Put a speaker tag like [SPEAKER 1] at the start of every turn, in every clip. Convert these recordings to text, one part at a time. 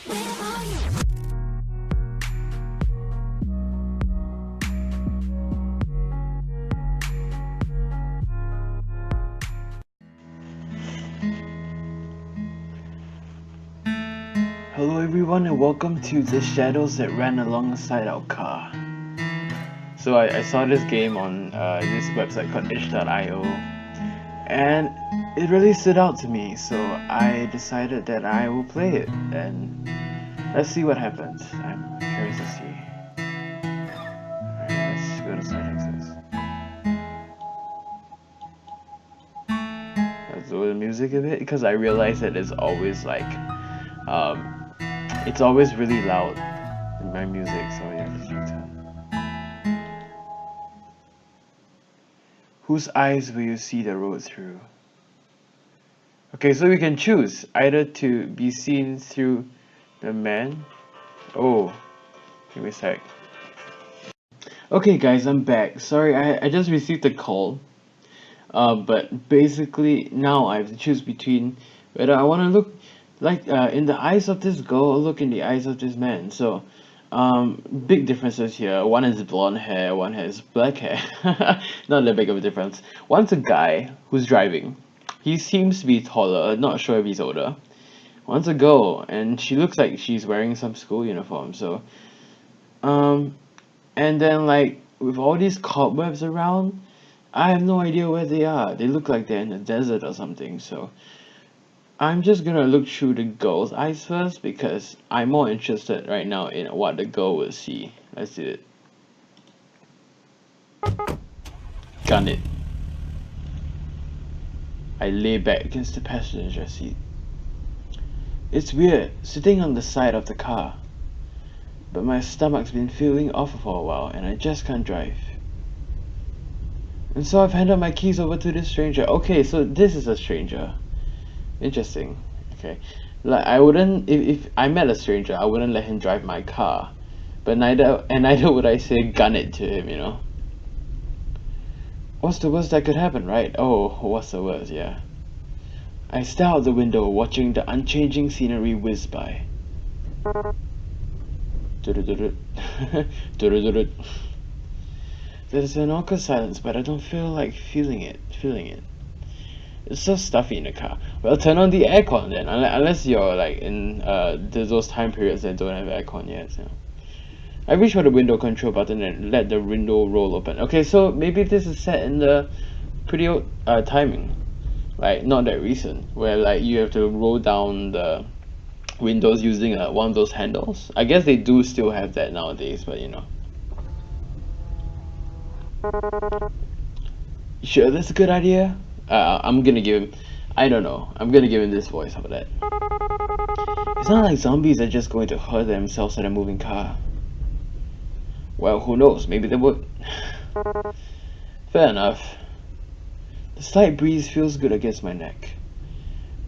[SPEAKER 1] Hello everyone and welcome to The Shadows That Ran Alongside Our Car. So I saw this game on this website called itch.io and it really stood out to me, so I decided that I will play it and let's see what happens. I'm curious to see. Alright, let's go to settings. Let's lower the music a bit because I realized that it's always like it's always really loud in my music, so yeah, just return. Whose eyes will you see the road through? Okay, so we can choose either to be seen through the man. Oh, give me a sec. Okay guys, I'm back. Sorry, I just received a call. But basically now I have to choose between whether I want to look like in the eyes of this girl or look in the eyes of this man. So big differences here. One has blonde hair, one has black hair. Not that big of a difference. One's a guy who's driving. He seems to be taller, not sure if he's older. One's a girl and she looks like she's wearing some school uniform. So and then like with all these cobwebs around, I have no idea where they are. They look like they're in the desert or something, so I'm just gonna look through the girl's eyes first because I'm more interested right now in what the girl will see. Let's do it. Gun it. I lay back against the passenger seat. It's weird, sitting on the side of the car. But my stomach's been feeling off for a while and I just can't drive. And so I've handed my keys over to this stranger. Okay, so this is a stranger. Interesting. Okay. Like I wouldn't if I met a stranger, I wouldn't let him drive my car. But neither would I say gun it to him, you know. What's the worst that could happen, right? Oh, what's the worst, yeah. I stare out the window, watching the unchanging scenery whiz by. There's an awkward silence, but I don't feel like feeling it. It's so stuffy in the car. Well, turn on the aircon then, unless you're like in those time periods that don't have aircon yet. So. I reach for the window control button and let the window roll open. Okay, so maybe this is set in the pretty old timing, like not that recent, where like you have to roll down the windows using one of those handles. I guess they do still have that nowadays, but you know. Sure, that's a good idea. I'm gonna give him. I don't know. I'm gonna give him this voice. How about that? It's not like zombies are just going to hurt themselves in a moving car. Well, who knows? Maybe they would. Fair enough. The slight breeze feels good against my neck.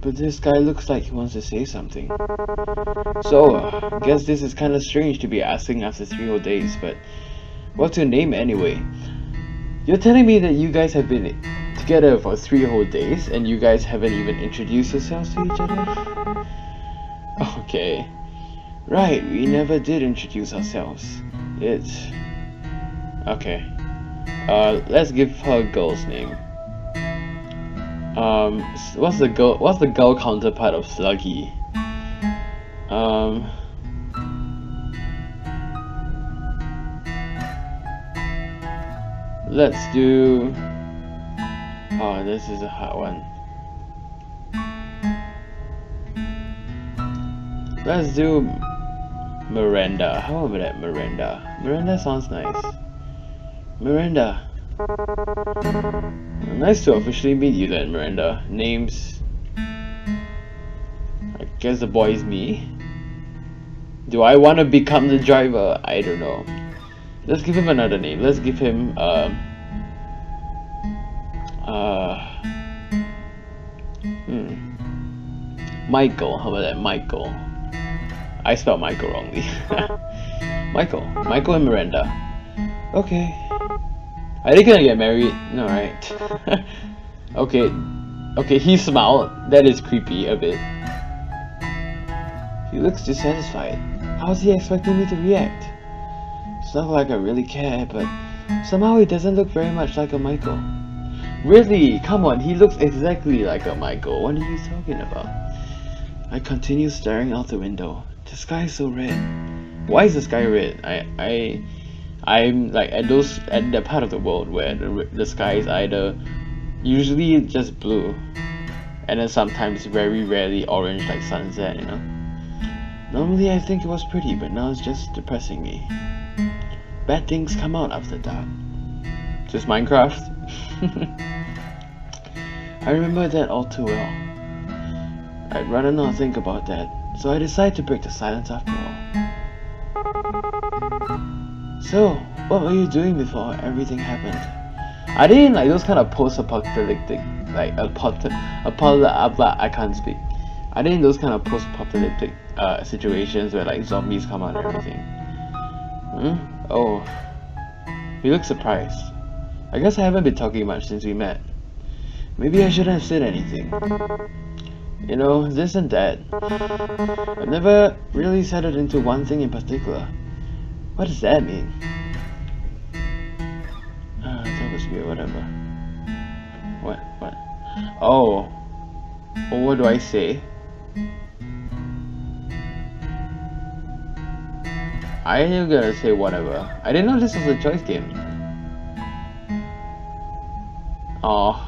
[SPEAKER 1] But this guy looks like he wants to say something. So, I guess this is kind of strange to be asking after 3 whole days, but what to name anyway? You're telling me that you guys have been together for 3 whole days and you guys haven't even introduced yourselves to each other? Okay. Right, we never did introduce ourselves. It's... Okay. Let's give her a girl's name. What's the girl counterpart of Sluggy? Let's do... Oh, this is a hard one. Let's do Miranda. How about that, Miranda? Miranda sounds nice. Miranda. Nice to officially meet you then, Miranda. Names... I guess the boy is me. Do I want to become the driver? I don't know. Let's give him another name. Let's give him Michael. How about that? Michael. I spelled Michael wrongly. Michael and Miranda. Okay. Are they gonna get married? No, right? Okay, he smiled. That is creepy a bit. He looks dissatisfied. How's he expecting me to react? It's not like I really care, but somehow he doesn't look very much like a Michael. Really? Come on, he looks exactly like a Michael. What are you talking about? I continue staring out the window. The sky is so red. Why is the sky red? I'm like at that part of the world where the sky is either usually just blue, and then sometimes very rarely orange like sunset, you know. Normally I think it was pretty, but now it's just depressing me. Bad things come out after dark. Just Minecraft? I remember that all too well. I'd rather not think about that, so I decide to break the silence after all. So, what were you doing before everything happened? Are they in like those kind of post-apocalyptic, like I can't speak. Are they in those kind of post-apocalyptic situations where like zombies come out and everything? Oh, you look surprised. I guess I haven't been talking much since we met. Maybe I shouldn't have said anything. You know, this and that. I've never really settled into one thing in particular. What does that mean? That was weird, whatever. What? Oh. Well, what do I say? I am gonna say whatever. I didn't know this was a choice game. Oh.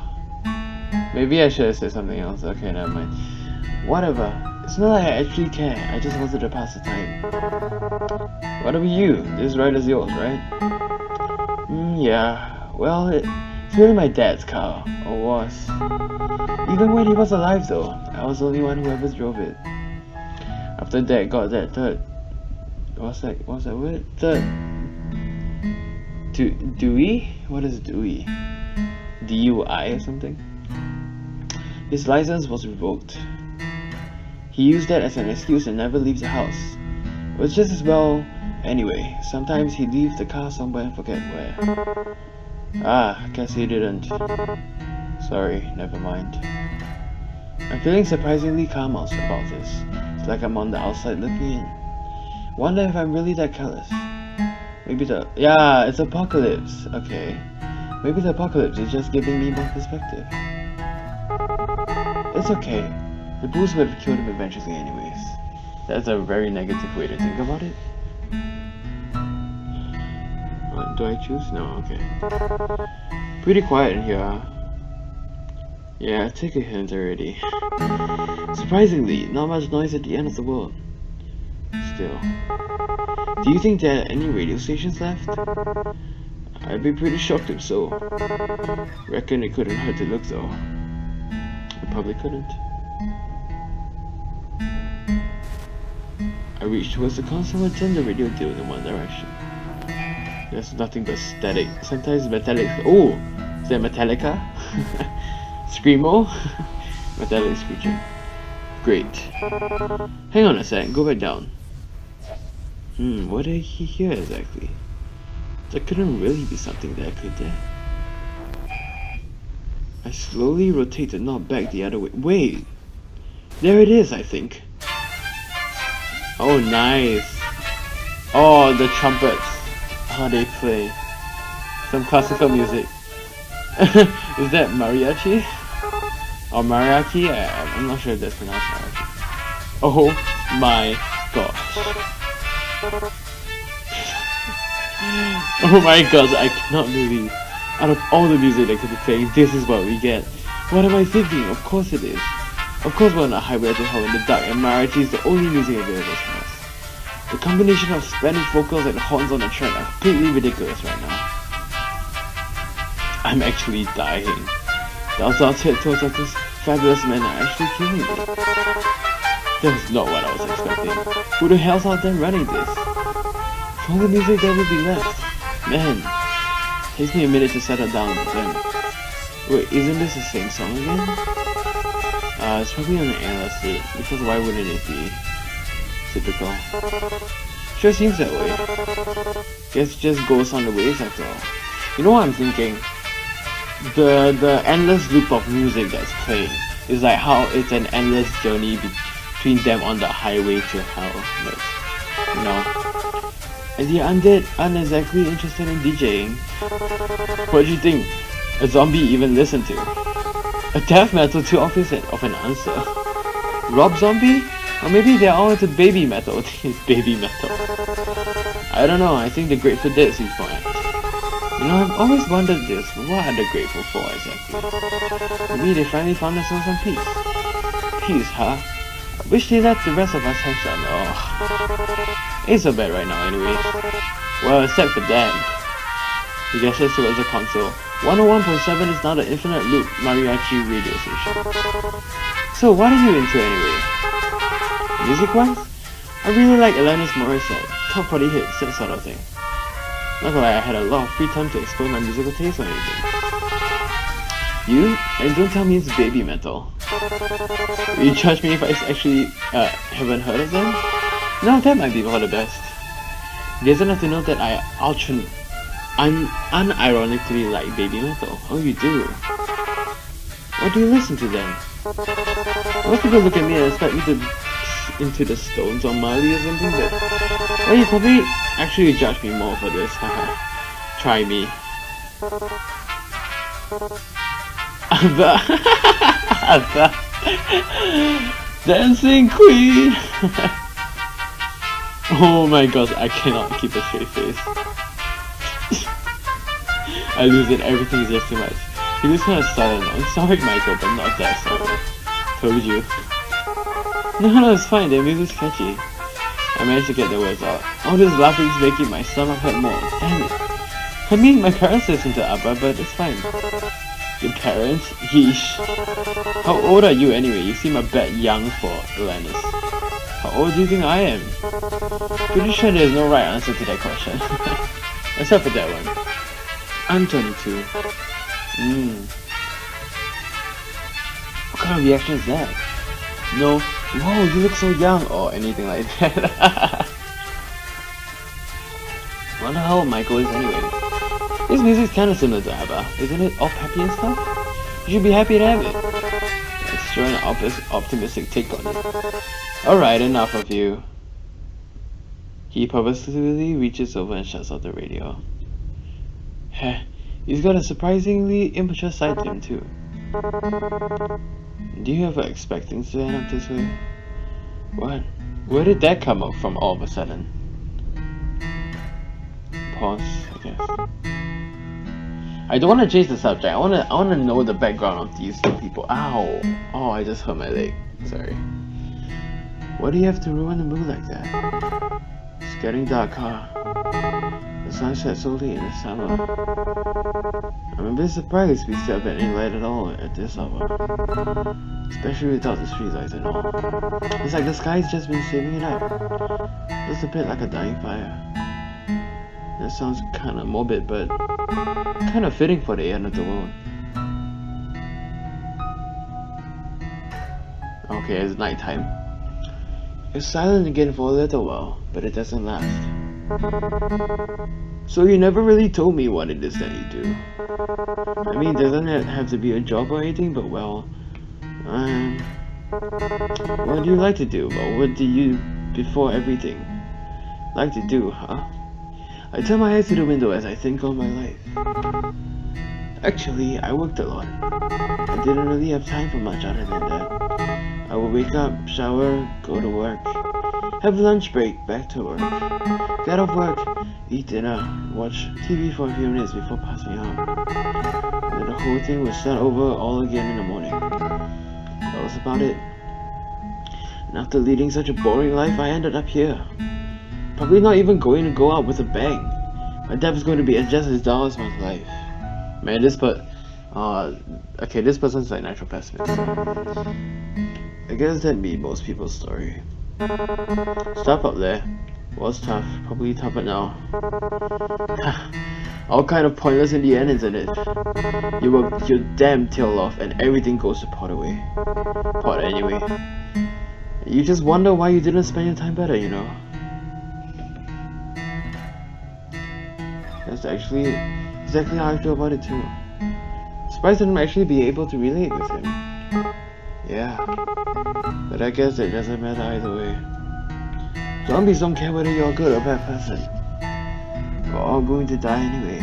[SPEAKER 1] Maybe I should have said something else. Okay, never mind. Whatever. It's not like I actually care. I just wanted to pass the time. What about you? This ride is yours, right? Yeah. Well, it's really my dad's car. Or was. Even when he was alive though, I was the only one who ever drove it. After Dad got that third... What's that word? Third... Dewey? What is Dewey? DUI or something? His license was revoked. He used that as an excuse and never leaves the house. It was just as well anyway. Sometimes he'd leave the car somewhere and forget where. I guess he didn't. Sorry, never mind. I'm feeling surprisingly calm about this. It's like I'm on the outside looking in. Wonder if I'm really that careless. Maybe yeah, it's apocalypse. Okay. Maybe the apocalypse is just giving me more perspective. It's okay. The booze would have killed him eventually anyways. That's a very negative way to think about it. Do I choose? No, okay. Pretty quiet in here, huh? Yeah, take a hint already. Surprisingly, not much noise at the end of the world. Still. Do you think there are any radio stations left? I'd be pretty shocked if so. Reckon it couldn't hurt to look though. It probably couldn't. I reached towards the console and turned the radio dial in one direction. There's nothing but static. Sometimes metallic. Oh! Is that Metallica? Screamo? Metallic screeching. Great. Hang on a sec, go back down. What did he hear exactly? That couldn't really be something there, could there? I slowly rotate the knob back the other way. Wait! There it is, I think. Oh, nice. Oh, the trumpets. How they play. Some classical music. Is that mariachi? Or mariachi? I'm not sure if that's pronounced mariachi. Oh my gosh. Oh my gosh, I cannot believe. Out of all the music that could be playing, this is what we get. What am I thinking? Of course it is. Of course we're on a highway to hell in the dark and mariachi is the only music available to us. The combination of Spanish vocals and horns on the track are completely ridiculous right now. I'm actually dying. The outdoor tiptoes of this fabulous man are actually killing me. That was not what I was expecting. Who the hell's out there running this? For all the music that would be left. Man, takes me a minute to settle down with them. Wait, isn't this the same song again? It's probably on the endless loop, because why wouldn't it be? Typical. Sure seems that way. Guess it just goes on the waves after all. You know what I'm thinking? The endless loop of music that's playing is like how it's an endless journey between them on the highway to hell. But, you know. And the undead aren't exactly interested in DJing. What do you think a zombie even listened to? A death metal too obvious of an answer. Rob Zombie? Or maybe they're all into baby metal. Baby metal. I don't know, I think the Grateful Dead seems more apt. You know, I've always wondered this. What are they grateful for exactly? Maybe they finally found themselves some peace. Peace, huh? I wish they let the rest of us have some. Oh. Ain't so bad right now anyway. Well, except for that. He gestures towards the console. 101.7 is now the infinite loop mariachi radio station. So what are you into anyway? Music-wise? I really like Alanis Morissette, top 40 hits, that sort of thing. Not gonna lie, I had a lot of free time to explore my musical taste or anything. You? And don't tell me it's baby metal. Will you judge me if I actually haven't heard of them? No, that might be for the best. He doesn't have to know that I unironically like baby metal. Oh, you do? What do you listen to then? Most people look at me and expect me to into the Stones or Marley or something, but well, you probably actually judge me more for this. Haha. Try me. Dancing Queen. Oh my gosh, I cannot keep a straight face. I lose it, everything is just too much. He was kind of silent. I'm sorry, Michael, but not that sorry. Told you. No, it's fine, the music's catchy. I managed to get the words out. All this laughing's making my stomach hurt more. Damn it. I mean, my parents listen to ABBA, but it's fine. Your parents? Yeesh. How old are you anyway? You seem a bit young for Alanis. How old do you think I am? Pretty sure there's no right answer to that question. Except for that one. I'm 22. What kind of reaction is that? No, whoa, you look so young, or anything like that. Wonder how old Michael is anyway. This music's kinda similar to ABBA, isn't it? All peppy and stuff? You should be happy to have it. Let's throw an optimistic take on it. Alright, enough of you. He purposefully reaches over and shuts off the radio. Heh, he's got a surprisingly immature side to him too. Do you ever expect things to end up this way? What? Where did that come up from all of a sudden? Pause, I guess. I don't want to change the subject. I want to know the background of these two people. Ow! Oh, I just hurt my leg. Sorry. Why do you have to ruin the mood like that? It's getting dark, huh? The sun sets so late in the summer. I'm a bit surprised we still have any light at all at this hour. Especially without the streetlights and all. It's like the sky's just been saving it up. Just a bit like a dying fire. That sounds kinda morbid, but kinda fitting for the end of the world. Okay, it's nighttime. It's silent again for a little while, but it doesn't last. So you never really told me what it is that you do. I mean, it doesn't have to be a job or anything, but well, what do you like to do? Well, what do you, before everything, like to do, huh? I turn my eyes to the window as I think of my life. Actually, I worked a lot. I didn't really have time for much other than that. I would wake up, shower, go to work, have lunch break, back to work, get off work, eat dinner, watch TV for a few minutes before passing out. And then the whole thing would start over all again in the morning. That was about it. And after leading such a boring life, I ended up here. Probably not even going to go out with a bang. My death is going to be just as dull as my life. Man, this person's like natural pessimist. I guess that'd be most people's story. Stuff up there was tough, probably tougher now. All kind of pointless in the end, isn't it? You work your damn tail off and everything goes to pot anyway. You just wonder why you didn't spend your time better, you know? That's actually exactly how I feel about it too. Surprised I didn't actually be able to relate with him. Yeah, but I guess it doesn't matter either way. Zombies don't care whether you're a good or bad person. We're all going to die anyway.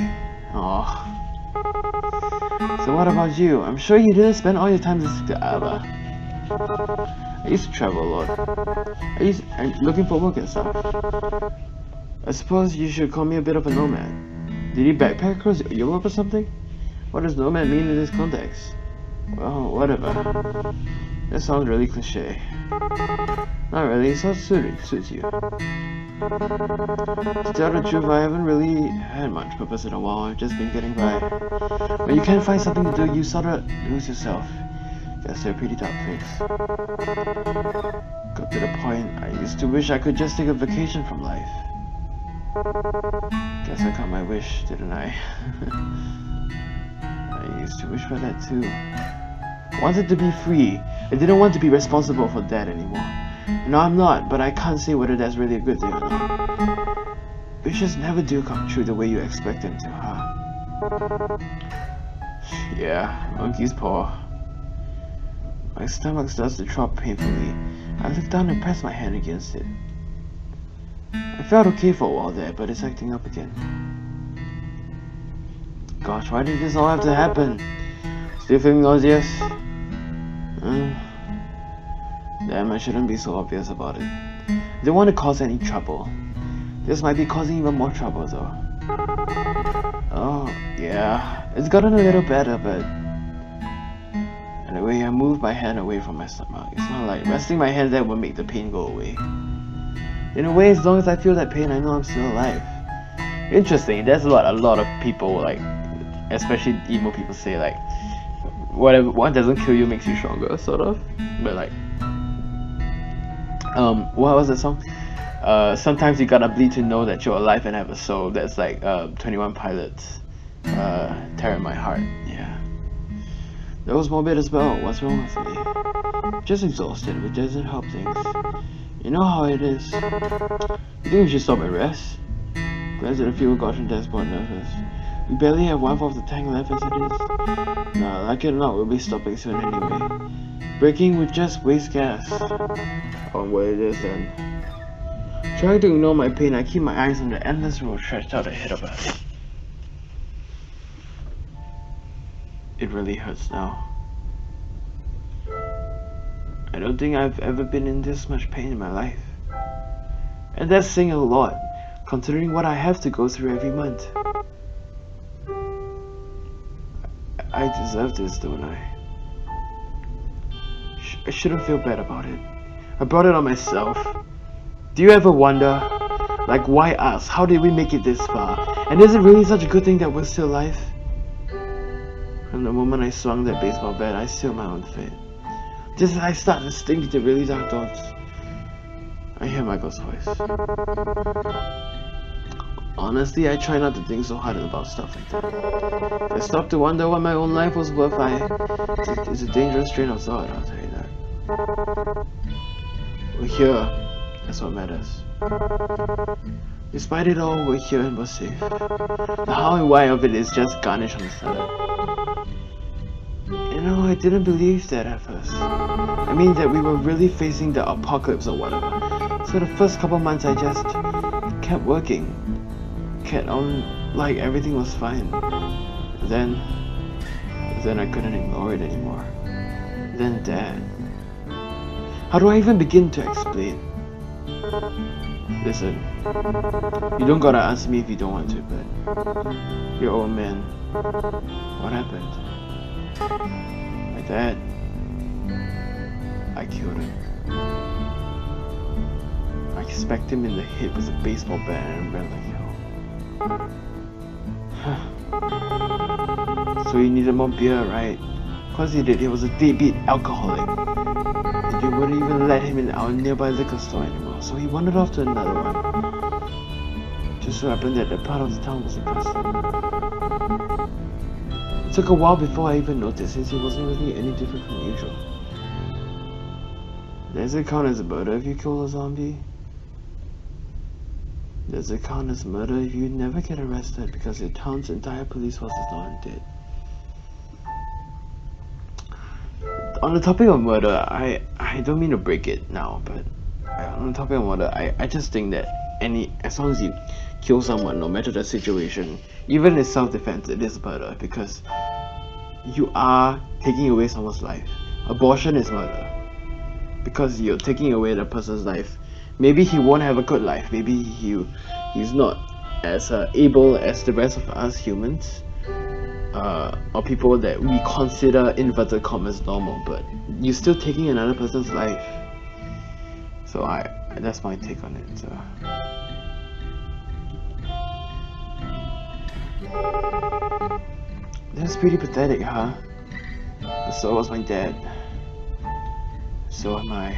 [SPEAKER 1] Aww. So what about you? I'm sure you didn't spend all your time listening to ABBA. I used to travel a lot. I'm looking for work and stuff. I suppose you should call me a bit of a nomad. Did you backpack across Europe or something? What does nomad mean in this context? Well, whatever. That sounds really cliche. Not really, it suits you. To tell the truth, I haven't really had much purpose in a while. I've just been getting by. When you can't find something to do, you sort of lose yourself. Guess they're a pretty dark face. Got to the point, I used to wish I could just take a vacation from life. Guess I got my wish, didn't I? I used to wish for that too. Wanted to be free. I didn't want to be responsible for that anymore. No, I'm not, but I can't say whether that's really a good thing or not. Wishes never do come true the way you expect them to, huh? Yeah, monkey's paw. My stomach starts to drop painfully. I look down and press my hand against it. I felt okay for a while there, but it's acting up again. Gosh, why did this all have to happen? Still feeling nauseous? Damn, I shouldn't be so obvious about it. I don't want to cause any trouble. This might be causing even more trouble though. Oh, yeah. It's gotten a little better, but... Anyway, I moved my hand away from my stomach. It's not like resting my hand there will make the pain go away. In a way, as long as I feel that pain, I know I'm still alive. Interesting, that's what a lot of people, like, especially emo people say, like, whatever, what doesn't kill you makes you stronger, sort of. But like, what was the song? Sometimes you gotta bleed to know that you're alive and have a soul. That's like 21 Pilots. Tearing my heart. Yeah. That was morbid as well. What's wrong with me? Just exhausted, which doesn't help things. You know how it is. You think we should stop and rest? Glad that the fuel got from dashboard nervous. We barely have 1/4 of the tank left as it is. Nah, like it or not, we'll be stopping soon anyway. Braking would just waste gas. On what it is then. Trying to ignore my pain, I keep my eyes on the endless road stretched out ahead of us. It really hurts now. I don't think I've ever been in this much pain in my life. And that's saying a lot, considering what I have to go through every month. I deserve this, don't I? I shouldn't feel bad about it. I brought it on myself. Do you ever wonder, like, why us? How did we make it this far? And is it really such a good thing that we're still alive? From the moment I swung that baseball bat, I sealed my own fate. Just as I start to sink into really dark thoughts, I hear Michael's voice. Honestly, I try not to think so hard about stuff like that. If I stop to wonder what my own life was worth, it's a dangerous train of thought, I'll tell you that. We're here, that's what matters. Despite it all, we're here and we're safe. The how and why of it is just garnish on the salad. You know, I didn't believe that at first. I mean that we were really facing the apocalypse or whatever. So the first couple months I just kept working. Kept on like everything was fine. Then I couldn't ignore it anymore. Then Dad. How do I even begin to explain? Listen, you don't gotta answer me if you don't want to, but your old man, what happened? My dad, I killed him. I smacked him in the head with a baseball bat and ran like hell. So he needed more beer, right? Of course he did, he was a deadbeat alcoholic. And you wouldn't even let him in our nearby liquor store anymore, so he wandered off to another one. Just so happened that the part of the town was a custom. It took a while before I even noticed, since he wasn't really any different from usual. Does it count as a murder if you kill a zombie? Does it count as murder if you never get arrested because your town's entire police force is not dead? on the topic of murder, I don't mean to break it now, but on the topic of murder, I just think that as long as you kill someone, no matter the situation, even in self-defense, it is murder because you are taking away someone's life. Abortion is murder because you're taking away the person's life. Maybe he won't have a good life. Maybe he's not as able as the rest of us humans, or people that we consider inverted commas normal, but you're still taking another person's life. So that's my take on it. So that's pretty pathetic, huh? So was my dad. So am I.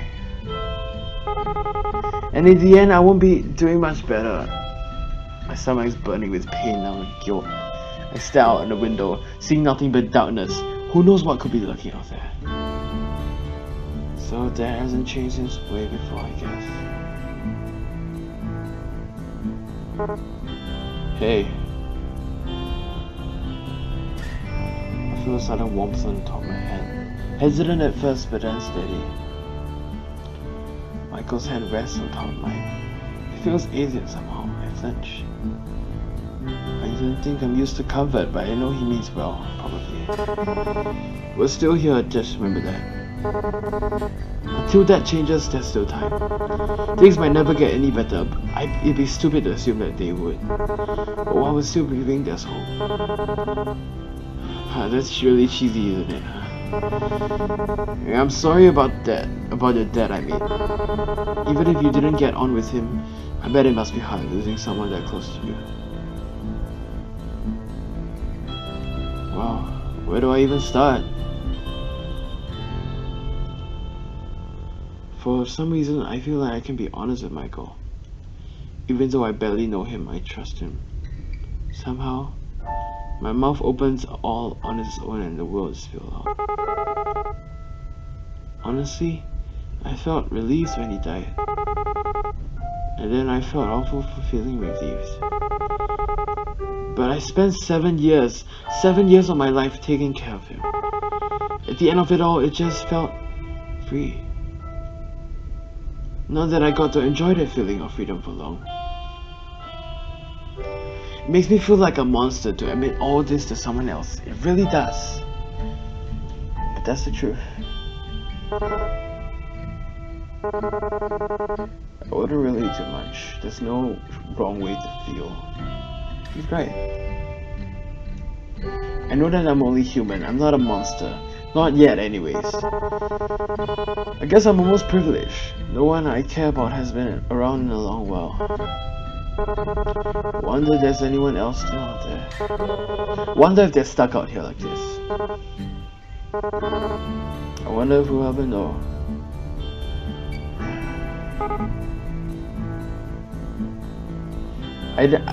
[SPEAKER 1] And in the end, I won't be doing much better. My stomach is burning with pain now and guilt. I stare out in the window, seeing nothing but darkness. Who knows what could be lurking out there? So Dad hasn't changed since way before, I guess. Hey. I feel a sudden warmth on the top of my head. Hesitant at first, but then steady. Michael's hand rests on top of mine. It feels alien somehow. I flinch. I don't think I'm used to comfort, but I know he means well, probably. We're still here, just remember that. Until that changes, there's still time. Things might never get any better. It'd be stupid to assume that they would. But while we're still breathing, there's hope. That's really cheesy, isn't it? I'm sorry about your dad, I mean. Even if you didn't get on with him, I bet it must be hard losing someone that close to you. Wow, where do I even start? For some reason, I feel like I can be honest with Michael. Even though I barely know him, I trust him. Somehow, my mouth opens all on its own and the words spill out. Honestly, I felt released when he died. And then I felt awful for feeling relieved. But I spent 7 years of my life taking care of him. At the end of it all, it just felt free. Not that I got to enjoy that feeling of freedom for long. It makes me feel like a monster to admit all this to someone else. It really does. But that's the truth. I wouldn't really do much. There's no wrong way to feel. He's right. I know that I'm only human. I'm not a monster. Not yet, anyways. I guess I'm almost privileged. No one I care about has been around in a long while. Wonder if there's anyone else still out there. Wonder if they're stuck out here like this. I wonder if we'll ever know.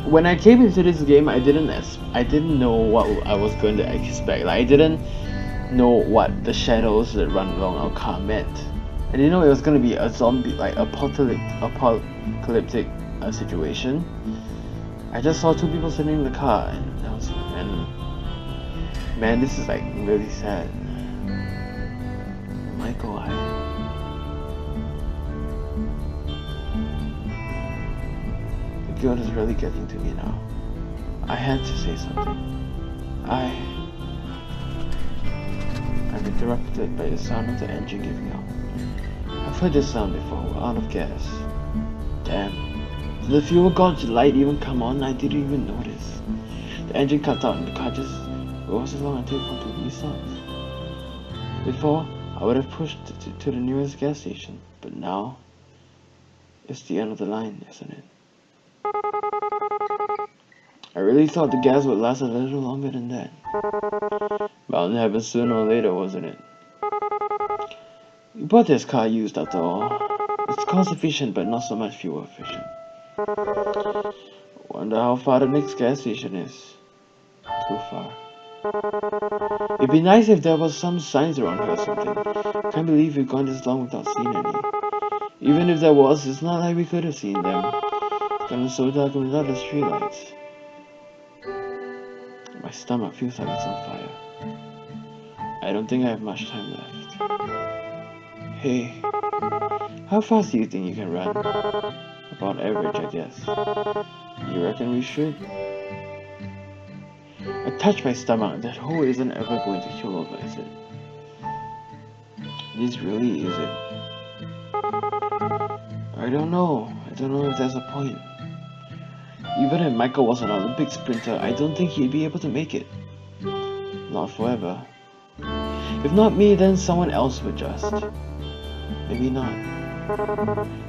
[SPEAKER 1] When I came into this game, I didn't know what I was going to expect. Like, I didn't know what the shadows that run along our car meant. I didn't know it was going to be a zombie, like apocalyptic situation. I just saw two people sitting in the car, and man, this is like really sad. Michael, the guilt is really getting to me now. I had to say something. I'm interrupted by the sound of the engine giving out. I've heard this sound before. We're out of gas. Damn. Did the fuel gauge light even come on? I didn't even notice. The engine cut out and the car just rolls along until it completely stops. Before, I would have pushed to the nearest gas station, but now it's the end of the line, isn't it? I really thought the gas would last a little longer than that. Bound to happen sooner or later, wasn't it? We bought this car used after all. It's cost efficient but not so much fuel efficient. Wonder how far the next gas station is. Too far. It'd be nice if there was some signs around here or something. Can't believe we've gone this long without seeing any. Even if there was, it's not like we could have seen them. It's gotten so dark without the streetlights. My stomach feels like it's on fire. I don't think I have much time left. Hey, how fast do you think you can run? About average, I guess. You reckon we should? I touched my stomach. That hole isn't ever going to heal over, is it? This really isn't. I don't know if there's a point. Even if Michael was an Olympic sprinter, I don't think he'd be able to make it. Not forever. If not me, then someone else would just. Maybe not.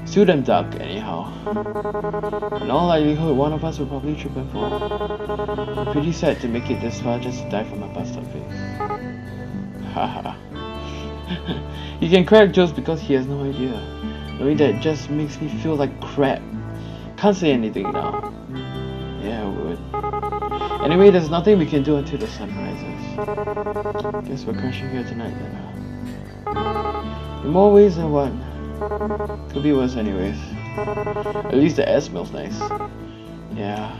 [SPEAKER 1] Sue them duck, anyhow. In all likelihood, one of us will probably trip and fall. Pretty sad to make it this far just to die from a busted face. Haha. He can crack jokes because he has no idea. Knowing that just makes me feel like crap. Can't say anything now. Yeah, I would. Anyway, there's nothing we can do until the sun rises. Guess we're crashing here tonight then. In more ways than one. Could be worse anyways. At least the air smells nice. Yeah.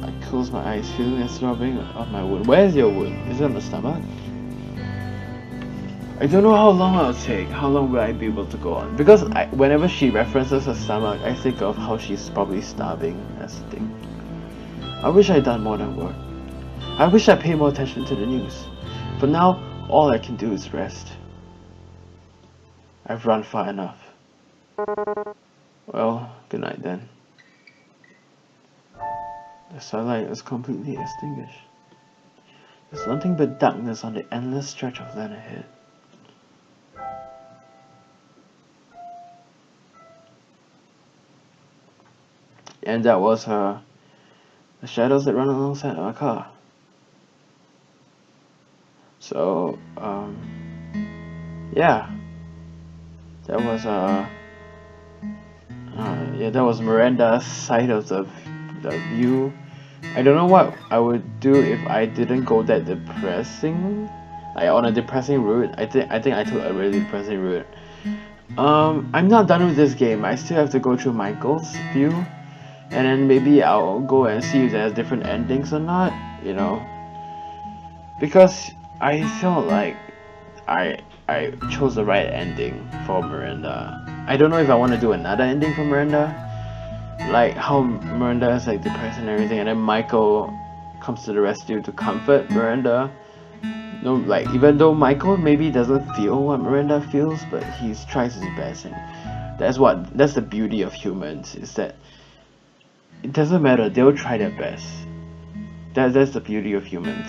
[SPEAKER 1] I close my eyes, feeling a throbbing of my wound. Where's your wound? Is it on the stomach? I don't know how long I'll take. How long will I be able to go on? Because whenever she references her stomach, I think of how she's probably starving. That's the thing. I wish I'd done more than work. I wish I paid more attention to the news. But now, all I can do is rest. I've run far enough. Well, good night then. The sunlight is completely extinguished. There's nothing but darkness on the endless stretch of land ahead. And that was the shadows that run alongside our car. So, yeah. That was that was Miranda's side of the view. I don't know what I would do if I didn't go that depressing, like on a depressing route. I think I took a really depressing route. I'm not done with this game. I still have to go through Michael's view, and then maybe I'll go and see if there's different endings or not. You know, because I felt like I chose the right ending for Miranda. I don't know if I want to do another ending for Miranda, like how Miranda is like depressed and everything, and then Michael comes to the rescue to comfort Miranda. No, like even though Michael maybe doesn't feel what Miranda feels, but he tries his best, and that's the beauty of humans, is that it doesn't matter, they'll try their best. That's the beauty of humans.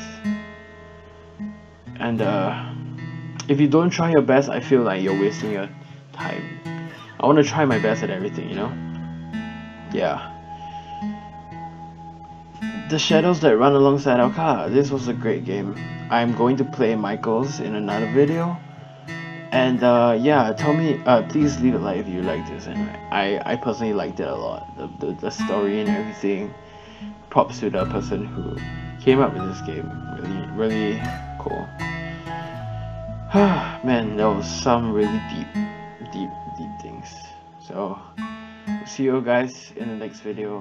[SPEAKER 1] And if you don't try your best, I feel like you're wasting your time. I want to try my best at everything, you know? Yeah. The shadows that run alongside our car. This was a great game. I'm going to play Michael's in another video. And yeah, tell me, please leave a like if you liked this. And I personally liked it a lot. The story and everything. Props to the person who came up with this game. Really cool. Man, there was some really deep things. So, see you guys in the next video.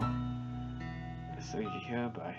[SPEAKER 1] So you here, bye.